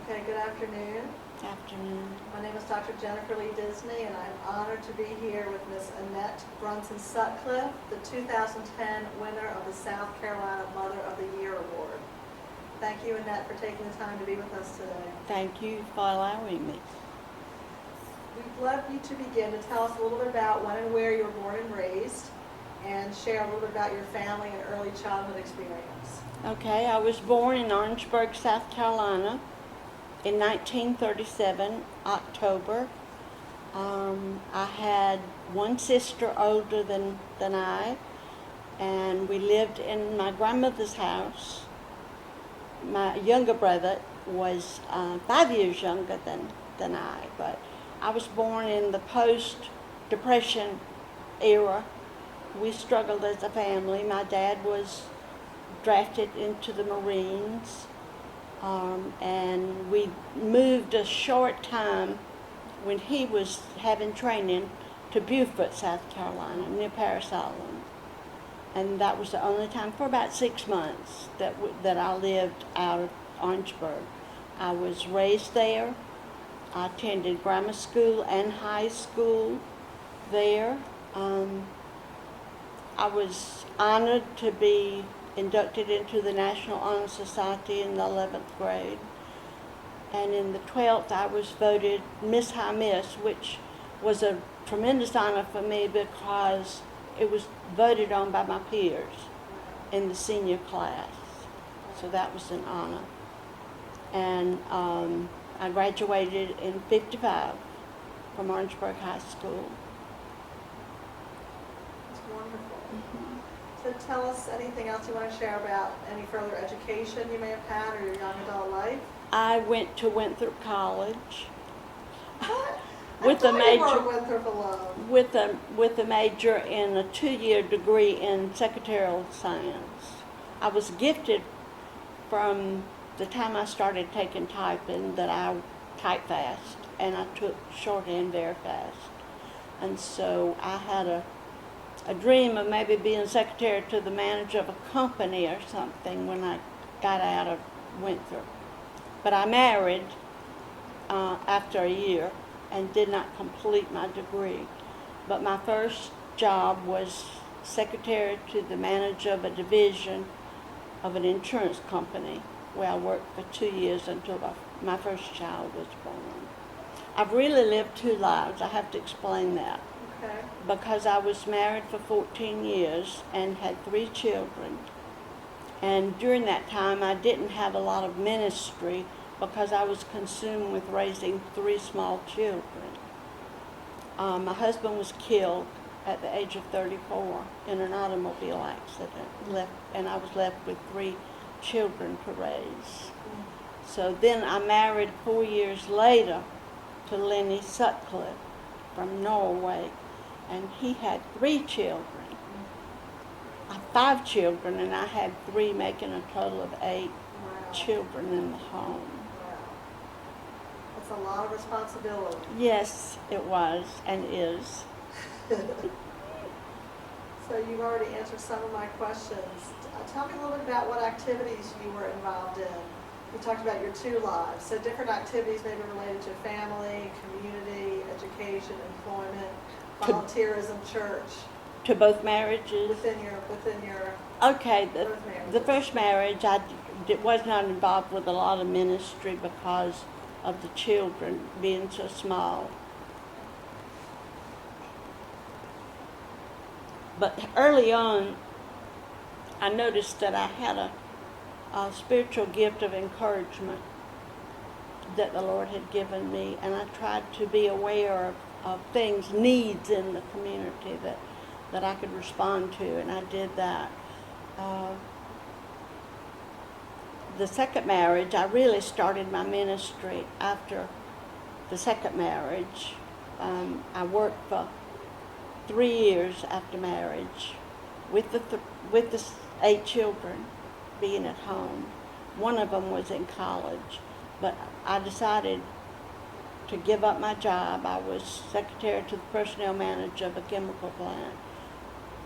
Okay, good afternoon. Afternoon. My name is Dr. Jennifer Lee Disney, and I'm honored to be here with Miss Annette Brunson Sutcliffe, the 2010 winner of the South Carolina Mother of the Year Award. Thank you, Annette, for taking the time to be with us today. Thank you for allowing me. We'd love you to begin to tell us a little bit about when and where you were born and raised, and share a little bit about your family and early childhood experience. Okay, I was born in Orangeburg, South Carolina in 1937, October. I had one sister older than I, and we lived in my grandmother's house. My younger brother was 5 years younger than I, but I was born in the post-Depression era. We struggled as a family. My dad was drafted into the Marines, and we moved a short time when he was having training to Beaufort, South Carolina, near Paris Island. And that was the only time for about 6 months that I lived out of Orangeburg. I was raised there. I attended grammar school and high school there. I was honored to be inducted into the National Honor Society in the 11th grade. And in the 12th, I was voted Miss High Miss, which was a tremendous honor for me because it was voted on by my peers in the senior class. So that was an honor. And I graduated in '55 from Orangeburg High School. It's wonderful. So tell us anything else you want to share about any further education you may have had or your young adult life. I went to Winthrop College What? with a I thought major you were Winthrop alone. with a major in a 2-year degree in secretarial science. I was gifted from the time I started taking typing that I type fast, and I took shorthand very fast. And so I had a dream of maybe being secretary to the manager of a company or something when I got out of Winthrop. But I married after a year and did not complete my degree. But my first job was secretary to the manager of a division of an insurance company where I worked for 2 years until my first child was born. I've really lived 2 lives. I have to explain that. Okay. Because I was married for 14 years and had 3 children. And during that time, I didn't have a lot of ministry because I was consumed with raising 3 small children. My husband was killed at the age of 34 in an automobile accident, and I was left with 3 children to raise. So then I married 4 years later to Lenny Sutcliffe from Norway, and he had 3 children. 5 children, and I had 3, making a total of 8 Wow. children in the home. Wow. That's a lot of responsibility. Yes, it was and is. So you've already answered some of my questions. Tell me a little bit about what activities you were involved in. You talked about your 2 lives, so different activities maybe related to family, community, education, employment, volunteerism, church. To both marriages? Within your Okay, both marriages. the first marriage was not involved with a lot of ministry because of the children being so small. But early on, I noticed that I had a spiritual gift of encouragement that the Lord had given me, and I tried to be aware of things, needs in the community that I could respond to, and I did that. The second marriage, I really started my ministry after the second marriage. I worked for 3 years after marriage with the 8 children being at home. One of them was in college, but I decided to give up my job. I was secretary to the personnel manager of a chemical plant,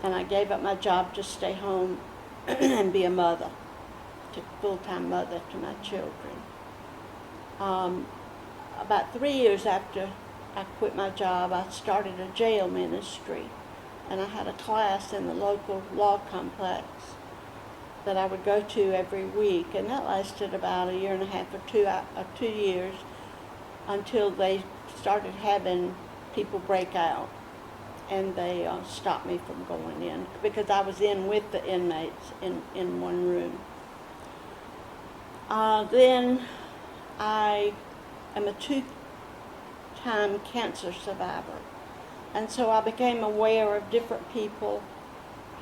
and I gave up my job to stay home and be a mother, full-time mother to my children. About 3 years after I quit my job, I started a jail ministry, and I had a class in the local law complex that I would go to every week, and that lasted about a year and a half or 2 years until they started having people break out, and they stopped me from going in because I was in with the inmates in one room. Then I am a two-time cancer survivor, and so I became aware of different people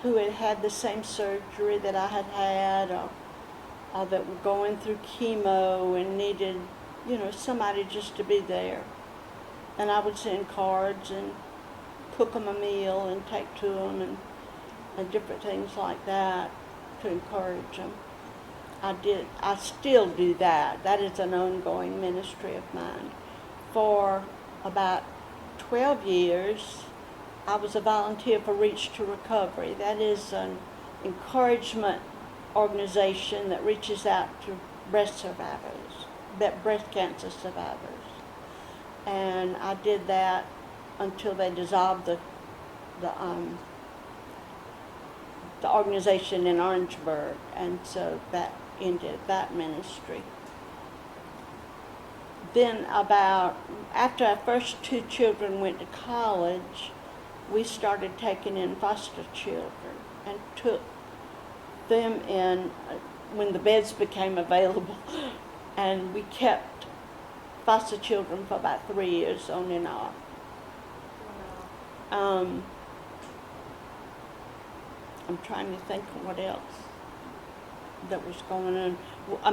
who had had the same surgery that I had had, or that were going through chemo and needed, somebody just to be there. And I would send cards and cook them a meal and take to them and different things like that to encourage them. I still do that. That is an ongoing ministry of mine. For about 12 years, I was a volunteer for Reach to Recovery. That is an encouragement organization that reaches out to breast cancer survivors. And I did that until they dissolved the organization in Orangeburg, and so that ended that ministry. Then after our first two children went to college, we started taking in foster children and took them in when the beds became available, and we kept foster children for about 3 years on and off. I'm trying to think of what else that was going on.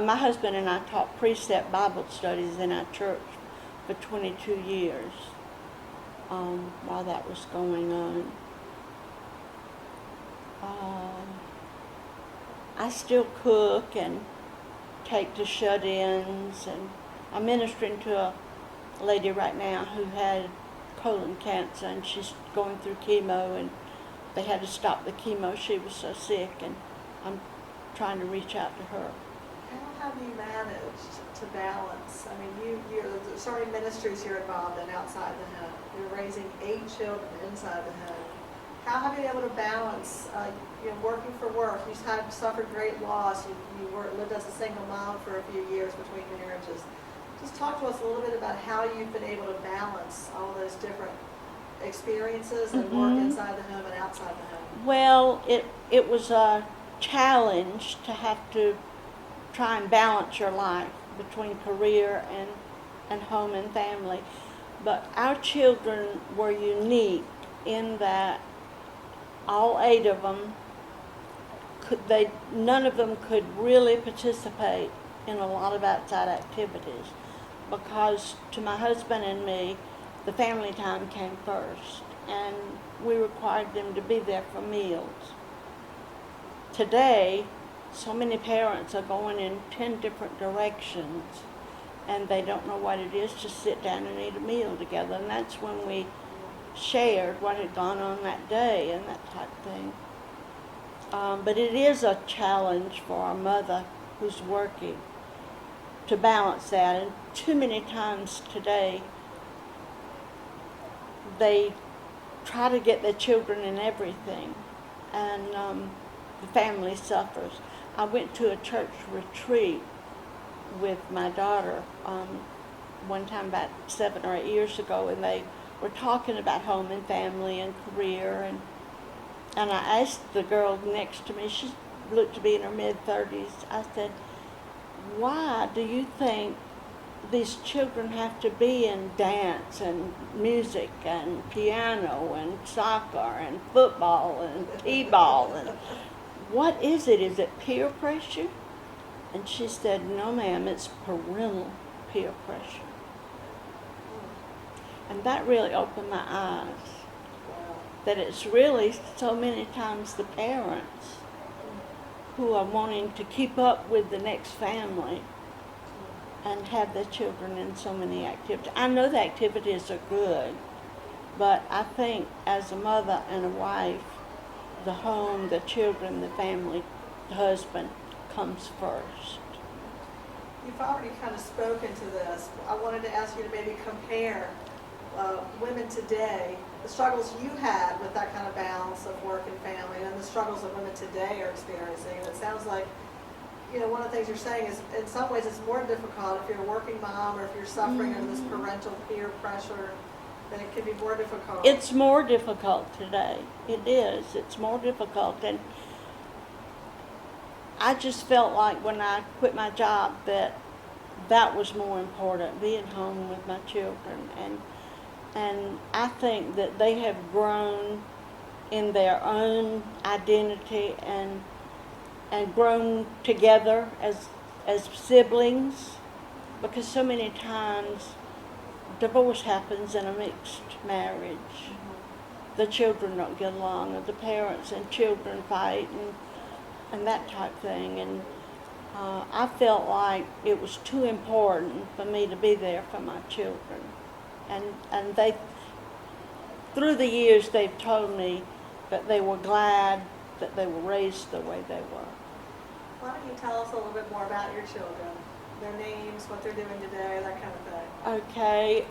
My husband and I taught precept Bible studies in our church for 22 years while that was going on. I still cook and take to shut-ins, and I'm ministering to a lady right now who had colon cancer, and she's going through chemo, and they had to stop the chemo. She was so sick, and I'm trying to reach out to her. How have you managed to balance? I mean, there's so many ministries you're involved in outside the home. You're raising 8 children inside the home. How have you been able to balance, working for work? You suffered great loss. You lived as a single mom for a few years between marriages. Just talk to us a little bit about how you've been able to balance all those different experiences and work inside the home and outside the home. Well, it was a challenge to have to try and balance your life between career and home and family. But our children were unique in that all 8 of them none of them could really participate in a lot of outside activities, because to my husband and me, the family time came first, and we required them to be there for meals. Today, so many parents are going in 10 different directions, and they don't know what it is to sit down and eat a meal together. And that's when we shared what had gone on that day and that type of thing. But it is a challenge for a mother who's working to balance that. And too many times today, they try to get their children in everything, and the family suffers. I went to a church retreat with my daughter one time about 7 or 8 years ago, and they were talking about home and family and career, and I asked the girl next to me, she looked to be in her mid-30s, I said, why do you think these children have to be in dance and music and piano and soccer and football and t-ball, and what is it? Is it peer pressure? And she said, no ma'am, it's parental peer pressure. And that really opened my eyes, that it's really so many times the parents who are wanting to keep up with the next family and have their children in so many activities. I know the activities are good, but I think as a mother and a wife, the home, the children, the family, the husband comes first. you've already kind of spoken to this. I wanted to ask you to maybe compare women today, the struggles you had with that kind of balance of work and family, and the struggles that women today are experiencing. And it sounds like, you know, one of the things you're saying is, in some ways, it's more difficult if you're a working mom or if you're suffering under this parental peer pressure. Then it can be more difficult. It's more difficult today. It is. It's more difficult, and I just felt like when I quit my job that was more important, being home with my children. And I think that they have grown in their own identity and grown together as siblings, because so many times divorce happens in a mixed marriage. The children don't get along, or the parents and children fight, and that type thing. And I felt like it was too important for me to be there for my children. And they, through the years, they've told me that they were glad that they were raised the way they were. Why don't you tell us a little bit more about your children? Their names, what they're doing today, that kind of thing. Okay,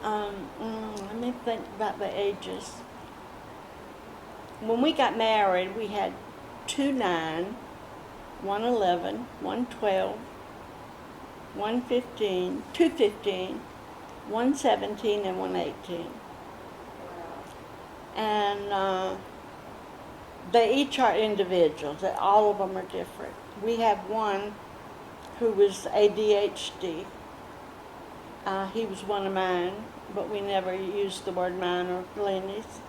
let me think about the ages. When we got married, we had 2 9, 1 11, 1 12, 1 15, 2 15, 1 17, and 1 18. Wow. And they each are individuals. All of them are different. We have one who was ADHD. He was one of mine, but we never used the word mine or Lenny's.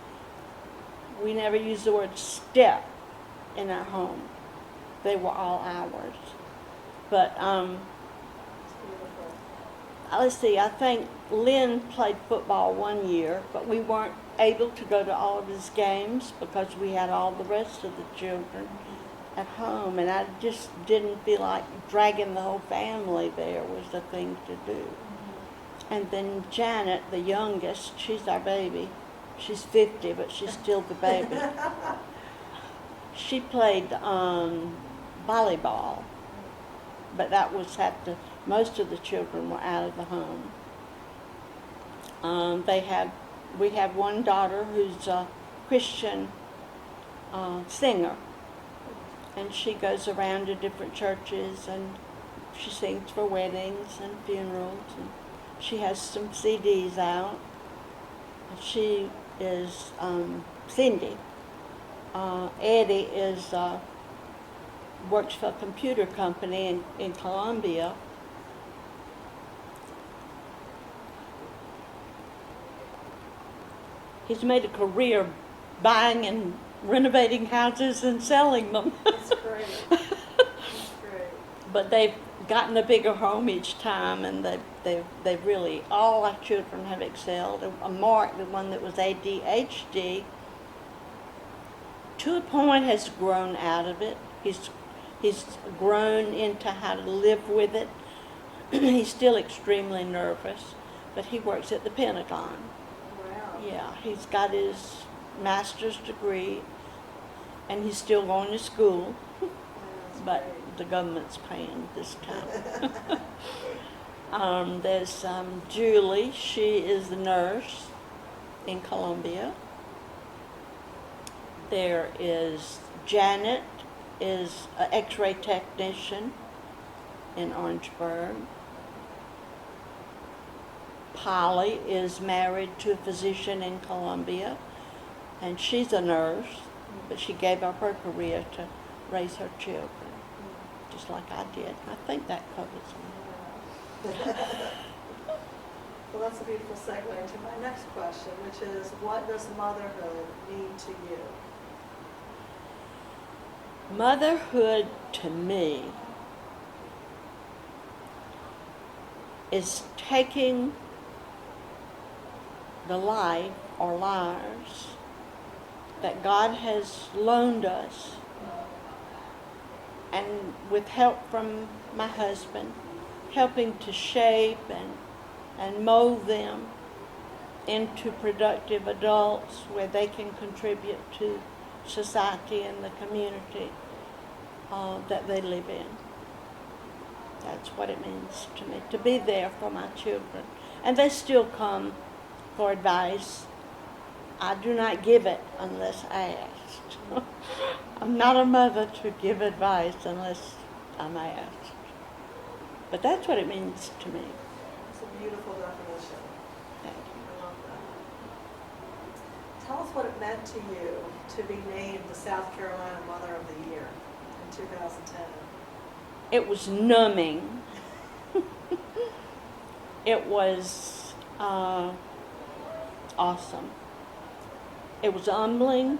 We never used the word step in our home. They were all ours. But It's beautiful. let's see, I think Lynn played football 1 year, but we weren't able to go to all of his games because we had all the rest of the children at home, and I just didn't feel like dragging the whole family there was the thing to do. And then Janet, the youngest, she's our baby. She's 50, but she's still the baby. She played volleyball, but that was most of the children were out of the home. We have one daughter who's a Christian singer, and she goes around to different churches and she sings for weddings and funerals, and she has some CDs out. She is Cindy. Eddie works for a computer company in Columbia. He's made a career buying and renovating houses and selling them. That's great. That's great. But they've gotten a bigger home each time, and they've really, all our children have excelled. Mark, the one that was ADHD, to a point has grown out of it. He's grown into how to live with it. He's still extremely nervous, but he works at the Pentagon. Wow. Yeah, he's got his master's degree, and he's still going to school, That's but great. the government's paying this time. There's Julie. She is a nurse in Columbia. There is Janet, is an X-ray technician in Orangeburg. Polly is married to a physician in Columbia, and she's a nurse, but she gave up her career to raise her children, just like I did. I think that covers me. Well, that's a beautiful segue into my next question, which is, what does motherhood mean to you? Motherhood, to me, is taking the life or lives that God has loaned us, and with help from my husband, helping to shape and mold them into productive adults where they can contribute to society and the community that they live in. That's what it means to me, to be there for my children. And they still come for advice. I do not give it unless asked. I'm not a mother to give advice unless I'm asked. But that's what it means to me. It's a beautiful definition. Thank you. I love that. Tell us what it meant to you to be named the South Carolina Mother of the Year in 2010. It was numbing. It was awesome. It was humbling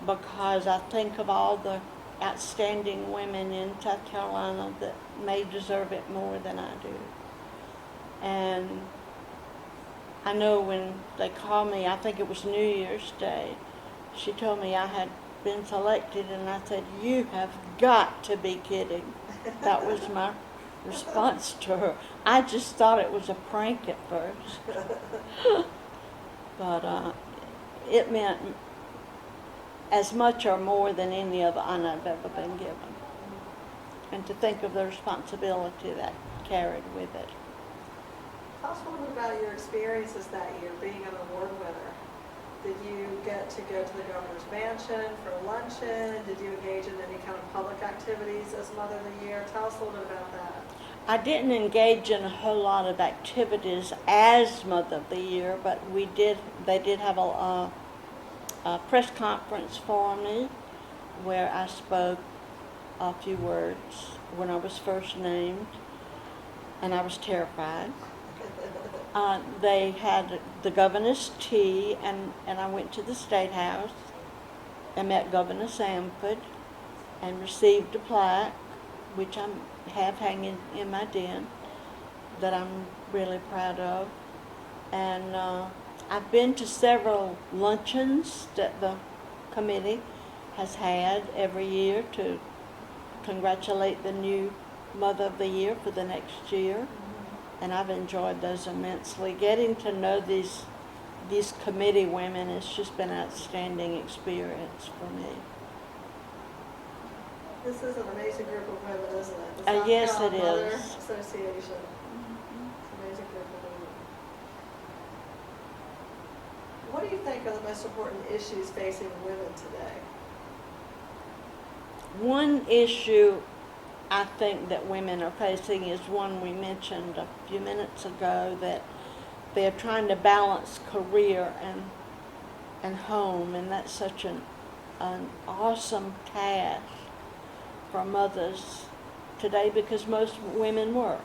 because I think of all the outstanding women in South Carolina that may deserve it more than I do. And I know when they called me, I think it was New Year's Day, she told me I had been selected, and I said, "You have got to be kidding." That was my response to her. I just thought it was a prank at first. But it meant as much or more than any other honor I've ever been given. And to think of the responsibility that carried with it. Tell us a little bit about your experiences that year, being an award winner. Did you get to go to the governor's mansion for a luncheon? Did you engage in any kind of public activities as Mother of the Year? Tell us a little bit about that. I didn't engage in a whole lot of activities as Mother of the Year, but they did have a press conference for me where I spoke a few words when I was first named, and I was terrified. They had the governor's tea, and I went to the State House and met Governor Sanford and received a plaque, which I have hanging in my den, that I'm really proud of. And I've been to several luncheons that the committee has had every year to congratulate the new Mother of the Year for the next year. And I've enjoyed those immensely. Getting to know these committee women has just been an outstanding experience for me. This is an amazing group of women, isn't it? The South Yes, Carolina it Mother is. Association. It's an amazing group of women. What do you think are the most important issues facing women today? One issue I think that women are facing is one we mentioned a few minutes ago, that they're trying to balance career and home, and that's such an awesome task for mothers today because most women work.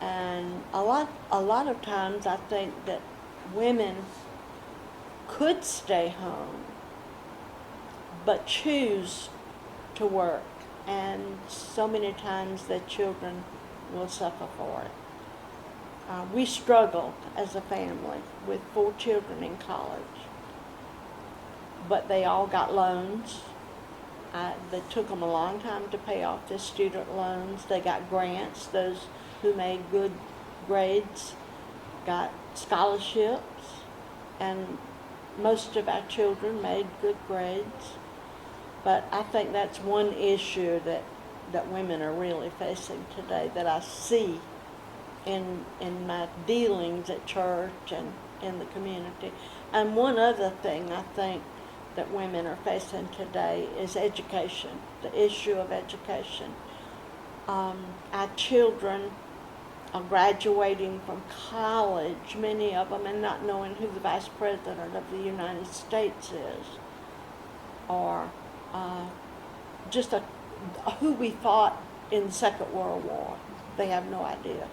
And a lot of times I think that women could stay home but choose to work, and so many times their children will suffer for it. We struggled as a family with 4 children in college, but they all got loans. It took them a long time to pay off their student loans. They got grants. Those who made good grades got scholarships, and most of our children made good grades. But I think that's one issue that women are really facing today, that I see in my dealings at church and in the community. And one other thing I think that women are facing today is education, the issue of education. Our children are graduating from college, many of them, and not knowing who the Vice President of the United States is, or just who we fought in the Second World War. They have no idea.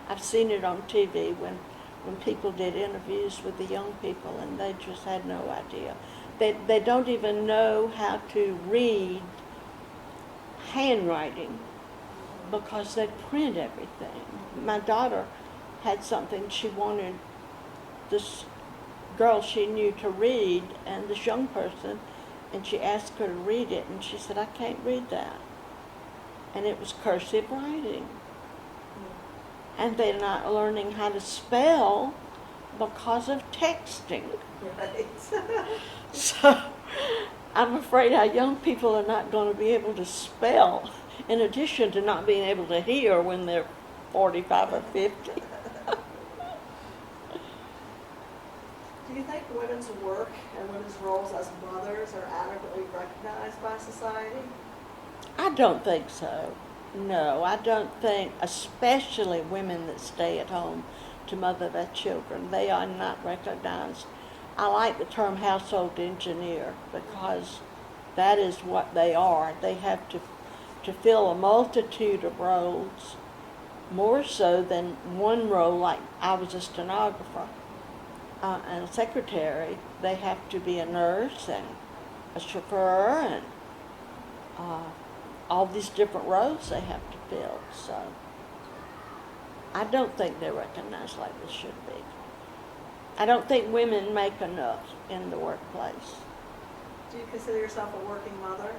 I've seen it on TV when people did interviews with the young people, and they just had no idea. They don't even know how to read handwriting because they print everything. My daughter had something she wanted this girl she knew to read, and this young person, and she asked her to read it, and she said, "I can't read that." And it was cursive writing. And they're not learning how to spell because of texting. Right. So I'm afraid our young people are not going to be able to spell in addition to not being able to hear when they're 45 or 50. Do you think women's work and women's roles as mothers are adequately recognized by society? I don't think so. No, I don't think, especially women that stay at home to mother their children, they are not recognized. I like the term household engineer because that is what they are. They have to fill a multitude of roles, more so than one role. Like I was a stenographer and a secretary. They have to be a nurse and a chauffeur and all these different roles they have to fill. So I don't think they're recognized like they should be. I don't think women make enough in the workplace. Do you consider yourself a working mother?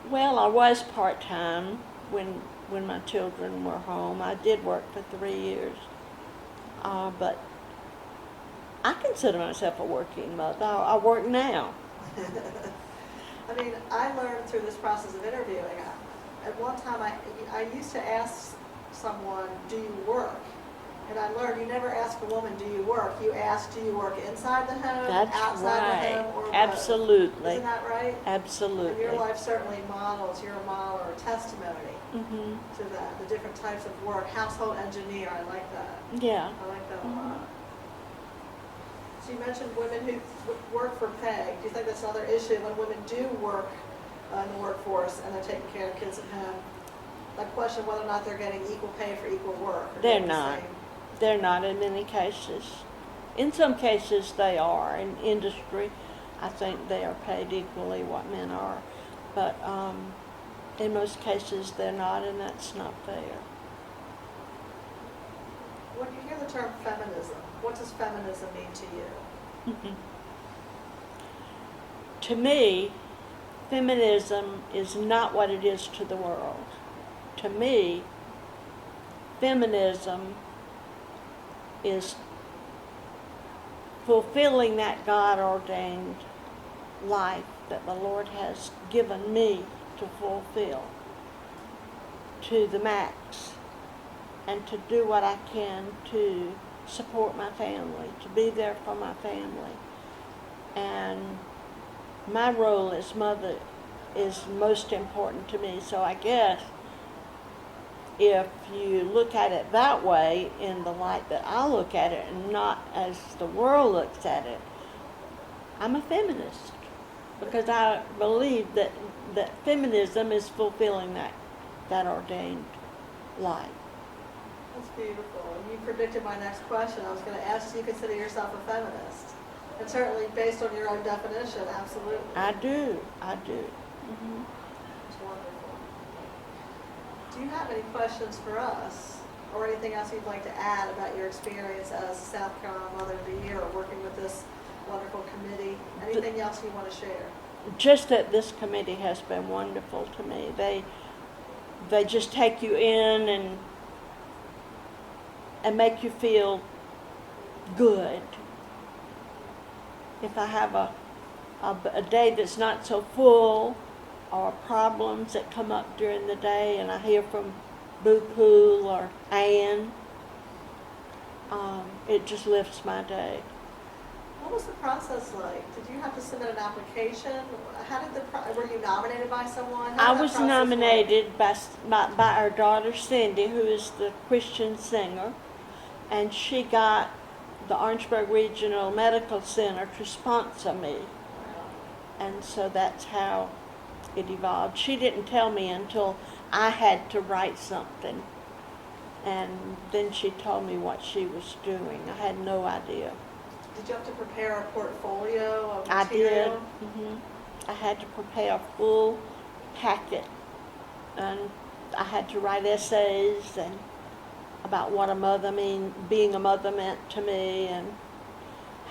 Well, I was part-time when my children were home. I did work for 3 years. But I consider myself a working mother. I work now. I mean, I learned through this process of interviewing. At one time, I used to ask someone, do you work? And I learned you never ask a woman, do you work? You ask, do you work inside the home, That's outside right. the home, or both? Absolutely. Isn't that right? Absolutely. And your life certainly models, you're a model or a testimony Mm-hmm. to that, the different types of work. Household engineer, I like that. Yeah. I like that a Mhm. lot. So you mentioned women who work for pay. Do you think that's another issue when women do work in the workforce and they're taking care of kids at home? I question whether or not they're getting equal pay for equal work. Or They're getting the not. same. They're not in many cases. In some cases they are. In industry, I think they are paid equally what men are. But in most cases they're not, and that's not fair. When you hear the term feminism, what does feminism mean to you? To me, feminism is not what it is to the world. To me, feminism is fulfilling that God-ordained life that the Lord has given me to fulfill to the max, and to do what I can to support my family, to be there for my family. And my role as mother is most important to me. So I guess if you look at it that way, in the light that I look at it and not as the world looks at it, I'm a feminist, because I believe that feminism is fulfilling that ordained life. That's beautiful. And you predicted my next question. I was going to ask, do you consider yourself a feminist? And certainly based on your own definition, absolutely. I do. Mm-hmm. It's wonderful. Do you have any questions for us, or anything else you'd like to add about your experience as South Carolina Mother of the Year, or working with this wonderful committee? Anything else you want to share? Just that this committee has been wonderful to me. They just take you in and make you feel good. If I have a day that's not so full, or problems that come up during the day, and I hear from Boo Pool or Ann, it just lifts my day. What was the process like? Did you have to submit an application? How did were you nominated by someone? How I did that was process nominated by our daughter Cindy, who is the Christian singer, and she got the Orangeburg Regional Medical Center to sponsor me. work? And so that's how it evolved. She didn't tell me until I had to write something. And then she told me what she was doing. I had no idea. Did you have to prepare a portfolio of I did. material? I had to prepare a full packet. And I had to write essays and about what being a mother meant to me, and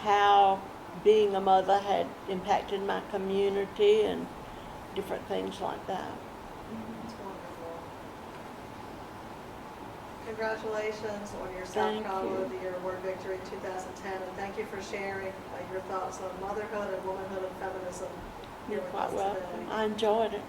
how being a mother had impacted my community and different things like that. That's wonderful. Congratulations on your South Thank Carolina you. of the Year Award victory in 2010, and thank you for sharing your thoughts on motherhood and womanhood and feminism here You're with quite us welcome. today. I enjoyed it.